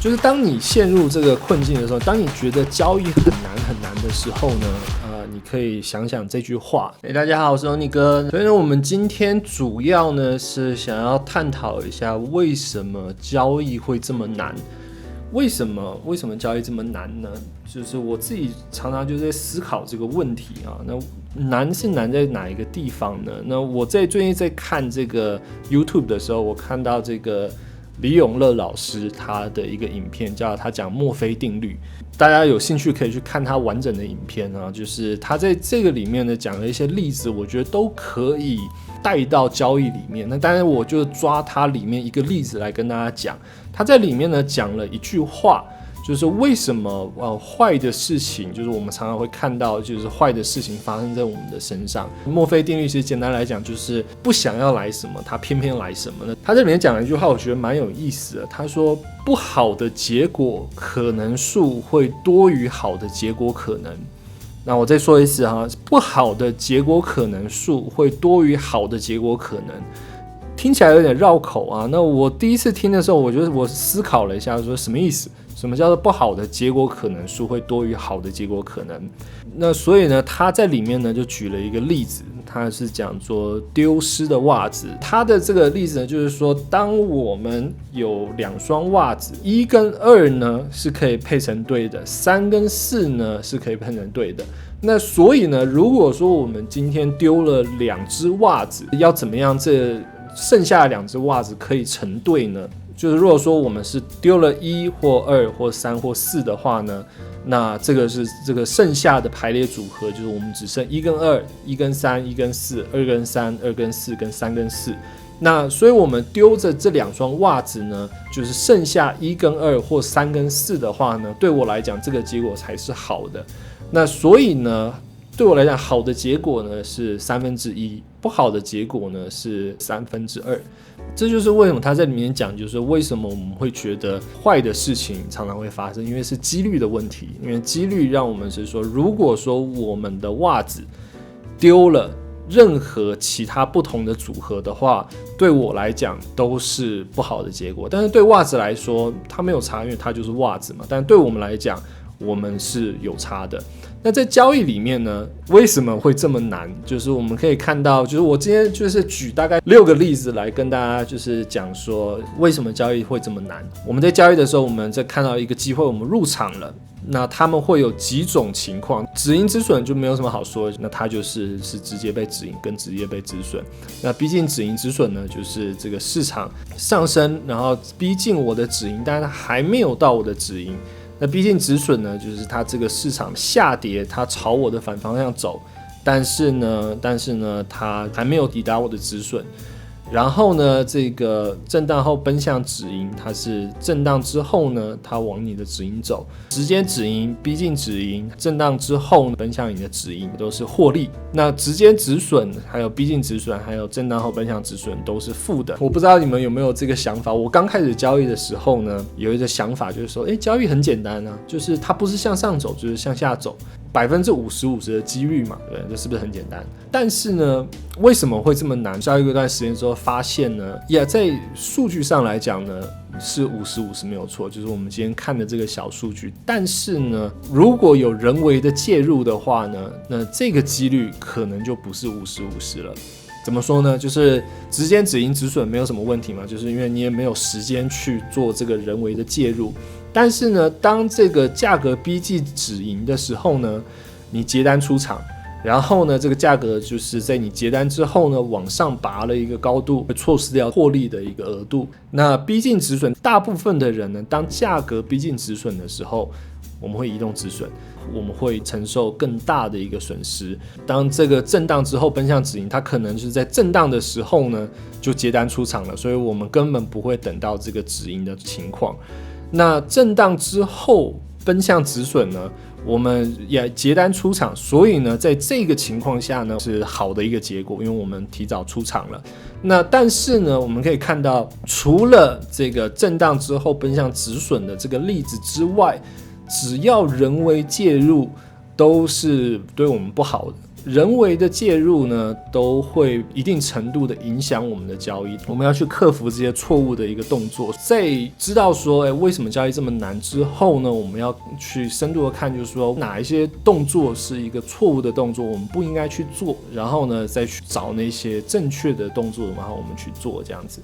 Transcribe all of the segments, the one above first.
就是当你陷入这个困境的时候，当你觉得交易很难很难的时候呢，你可以想想这句话。大家好，我是欧尼哥。所以呢，我们今天主要呢是想要探讨一下为什么交易会这么难。为什么交易这么难呢？就是我自己常常就在思考这个问题啊。那难是难在哪一个地方呢？那我最近在看这个 YouTube 的时候，我看到这个李永乐老师他的一个影片，他讲墨菲定律。大家有兴趣可以去看他完整的影片啊，就是他在这个里面呢讲了一些例子，我觉得都可以带到交易里面。那当然我就抓他里面一个例子来跟大家讲。他在里面呢讲了一句话，就是为什么坏的事情，就是我们常常会看到，就是坏的事情发生在我们的身上。墨菲定律其实简单来讲，就是不想要来什么，他偏偏来什么呢？他这里面讲了一句话，我觉得蛮有意思的。他说，不好的结果可能数会多于好的结果可能。那我再说一次哈，不好的结果可能数会多于好的结果可能。听起来有点绕口啊。那我第一次听的时候，我思考了一下，说什么意思？什么叫做不好的结果可能数会多于好的结果可能？那所以呢，他在里面呢就举了一个例子，他是讲说丢失的袜子。他的这个例子呢，就是说，当我们有2双袜子，1跟2呢是可以配成对的，3跟4呢是可以配成对的。那所以呢，如果说我们今天丢了2只袜子，要怎么样这剩下的2只袜子可以成对呢？就是如果说我们是丢了1或2或3或4的话呢，那这个是这个剩下的排列组合，就是我们只剩1跟2、1跟3、1跟4、2跟3、2跟4跟3跟4。那所以我们丢着这2双袜子呢，就是剩下1跟2或3跟4的话呢，对我来讲这个结果才是好的。那所以呢，对我来讲，好的结果呢是1/3，不好的结果呢是2/3。这就是为什么他在里面讲，就是为什么我们会觉得坏的事情常常会发生，因为是几率的问题。因为几率让我们是说，如果说我们的袜子丢了任何其他不同的组合的话，对我来讲都是不好的结果。但是对袜子来说，它没有差，因为它就是袜子嘛。但对我们来讲，我们是有差的。那在交易里面呢，为什么会这么难？就是我们可以看到，就是我今天就是举大概6个例子来跟大家就是讲说，为什么交易会这么难。我们在交易的时候，我们在看到一个机会，我们入场了。那他们会有几种情况，止盈止损就没有什么好说的，那它就是直接被止盈跟直接被止损。那逼近止盈止损呢，就是这个市场上升，然后逼近我的止盈，但是它还没有到我的止盈。那逼近止损呢，就是它这个市场下跌，它朝我的反方向走，但是呢，它还没有抵达我的止损。然后呢，这个震荡后奔向止盈，它是震荡之后呢，它往你的止盈走，直接止盈、逼近止盈、震荡之后奔向你的止盈都是获利。那直接止损、还有逼近止损、还有震荡后奔向止损都是负的。我不知道你们有没有这个想法？我刚开始交易的时候呢，有一个想法就是说，交易很简单啊，就是它不是向上走，就是向下走。50%的几率嘛，对，这是不是很简单？但是呢，为什么会这么难？交易一段时间之后，发现呢，在数据上来讲呢，是50%没有错，就是我们今天看的这个小数据。但是呢，如果有人为的介入的话呢，那这个几率可能就不是50%了。怎么说呢？就是直接止盈止损没有什么问题嘛，就是因为你也没有时间去做这个人为的介入。但是呢，当这个价格逼近止盈的时候呢，你结单出场，然后呢，这个价格就是在你结单之后呢，往上拔了一个高度，会错失掉获利的一个额度。那逼近止损，大部分的人呢，当价格逼近止损的时候，我们会移动止损，我们会承受更大的一个损失。当这个震荡之后奔向止盈，它可能就是在震荡的时候呢，就结单出场了，所以我们根本不会等到这个止盈的情况。那震荡之后奔向止损呢，我们也结单出场，所以呢，在这个情况下呢，是好的一个结果，因为我们提早出场了。那但是呢，我们可以看到，除了这个震荡之后奔向止损的这个例子之外，只要人为介入，都是对我们不好的。人为的介入呢，都会一定程度的影响我们的交易。我们要去克服这些错误的一个动作，在知道说，为什么交易这么难之后呢，我们要去深度的看，就是说哪一些动作是一个错误的动作，我们不应该去做，然后呢，再去找那些正确的动作，然后我们去做这样子。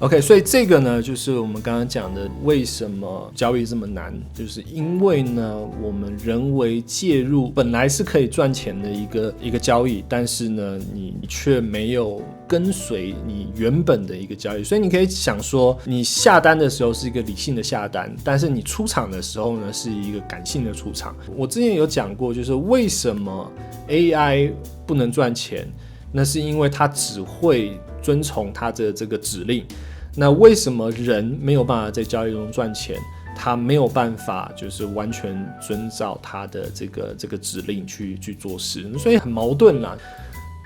OK， 所以这个呢，就是我们刚刚讲的，为什么交易这么难，就是因为呢，我们人为介入，本来是可以赚钱的一个交易，但是呢，你却没有跟随你原本的一个交易，所以你可以想说，你下单的时候是一个理性的下单，但是你出场的时候呢，是一个感性的出场。我之前有讲过，就是为什么 AI 不能赚钱，那是因为它只会遵从它的这个指令。那为什么人没有办法在交易中赚钱？他没有办法就是完全遵照他的这个指令去做事，所以很矛盾啦。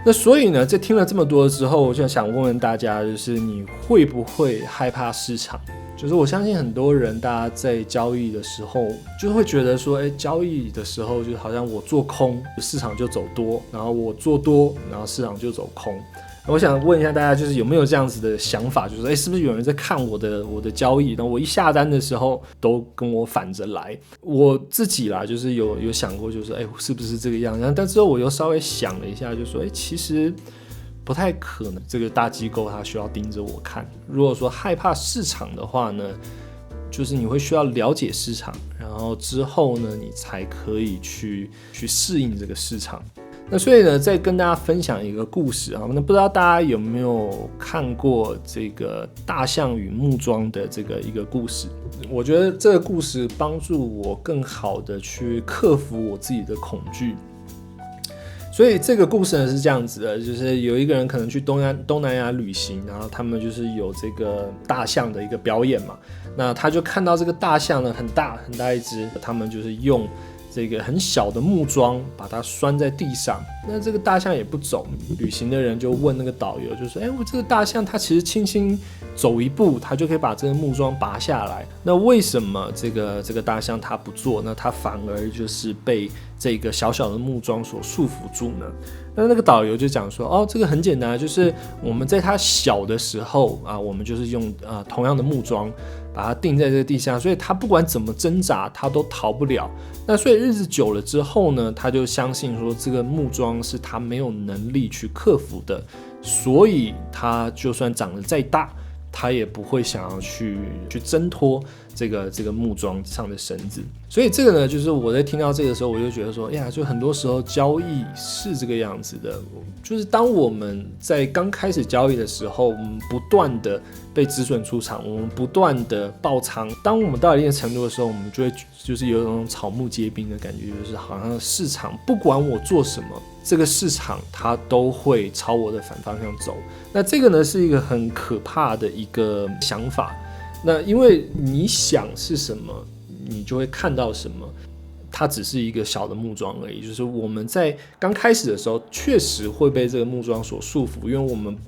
那所以呢，在听了这么多之后，我就想问问大家，就是你会不会害怕市场？就是我相信很多人，大家在交易的时候，就会觉得说，交易的时候就好像我做空，市场就走多，然后我做多，然后市场就走空。我想问一下大家，就是有没有这样子的想法，就是是不是有人在看我的交易，然后我一下单的时候都跟我反着来？我自己啦，就是有想过，就是是不是这个样子？但之后我又稍微想了一下，就说其实不太可能，这个大机构它需要盯着我看。如果说害怕市场的话呢，就是你会需要了解市场，然后之后呢，你才可以去适应这个市场。那所以呢，再跟大家分享一个故事啊。那不知道大家有没有看过这个大象与木桩的这个一个故事？我觉得这个故事帮助我更好的去克服我自己的恐惧。所以这个故事呢是这样子的，就是有一个人可能去东南亚旅行，然后他们就是有这个大象的一个表演嘛。那他就看到这个大象呢很大一只，他们就是用这个很小的木桩把它拴在地上，那这个大象也不走，旅行的人就问那个导游，就说我这个大象它其实轻轻走一步，它就可以把这个木桩拔下来，那为什么这个大象它不做，那它反而就是被这个小小的木桩所束缚住呢？那个导游就讲说，这个很简单，就是我们在它小的时候啊，我们就是用同样的木桩把它钉在这个地上，所以它不管怎么挣扎，它都逃不了。那所以日子久了之后呢，他就相信说这个木桩是他没有能力去克服的，所以他就算长得再大，他也不会想要去挣脱这个木桩上的绳子。所以这个呢，就是我在听到这个时候，我就觉得说，就很多时候交易是这个样子的，就是当我们在刚开始交易的时候，我们不断的被止损出场，我们不断的爆仓，当我们到一定的程度的时候，我们就会就是有一种草木皆兵的感觉，就是好像市场不管我做什么，这个市场它都会朝我的反方向走。那这个呢是一个很可怕的一个想法。那因为你想是什么，你就会看到什么。它只是一个小的木桩而已，就是我们在刚开始的时候确实会被这个木桩所束缚，因为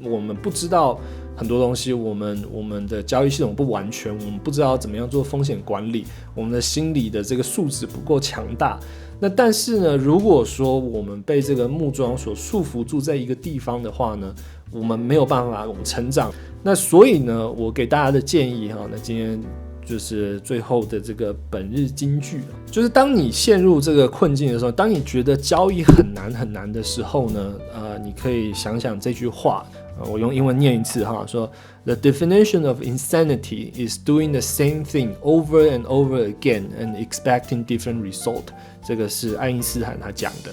我们不知道很多东西，我们的交易系统不完全，我们不知道怎么样做风险管理，我们的心理的这个素质不够强大。那但是呢，如果说我们被这个木桩所束缚住在一个地方的话呢，我们没有办法成长。那所以呢，我给大家的建议那今天就是最后的这个本日金句，就是当你陷入这个困境的时候，当你觉得交易很难的时候呢，你可以想想这句话，我用英文念一次说 The definition of insanity is doing the same thing over and over again and expecting different result。 这个是爱因斯坦他讲的。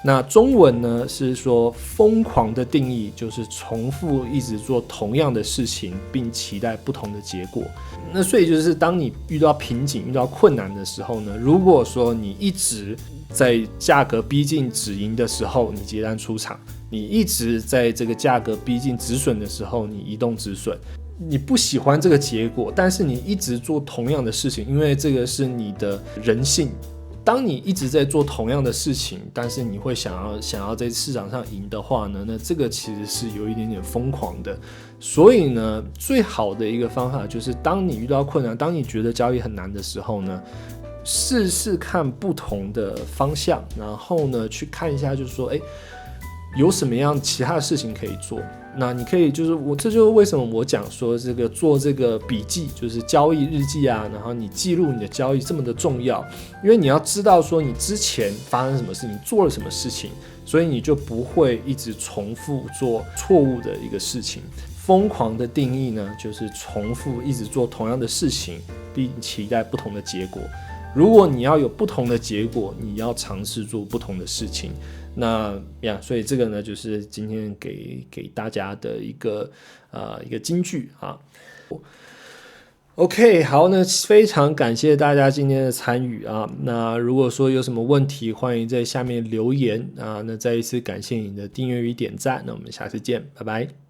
那中文呢是说，疯狂的定义就是重复一直做同样的事情，并期待不同的结果。那所以就是当你遇到瓶颈、遇到困难的时候呢，如果说你一直在价格逼近止盈的时候，你结单出场；你一直在这个价格逼近止损的时候，你移动止损。你不喜欢这个结果，但是你一直做同样的事情，因为这个是你的人性。当你一直在做同样的事情，但是你会想要在市场上赢的话呢，那这个其实是有一点点疯狂的。所以呢，最好的一个方法就是，当你遇到困难，当你觉得交易很难的时候呢，试试看不同的方向，然后呢，去看一下，就是说，有什么样其他的事情可以做。那你可以就是这就是为什么我讲说这个做这个笔记，就是交易日记啊，然后你记录你的交易这么的重要，因为你要知道说你之前发生什么事情，做了什么事情，所以你就不会一直重复做错误的一个事情。疯狂的定义呢，就是重复一直做同样的事情，并期待不同的结果。如果你要有不同的结果，你要尝试做不同的事情。那所以这个呢，就是今天给大家的一个金句啊。OK， 好，那非常感谢大家今天的参与啊。那如果说有什么问题，欢迎在下面留言啊。那再一次感谢你的订阅与点赞，那我们下次见，拜拜。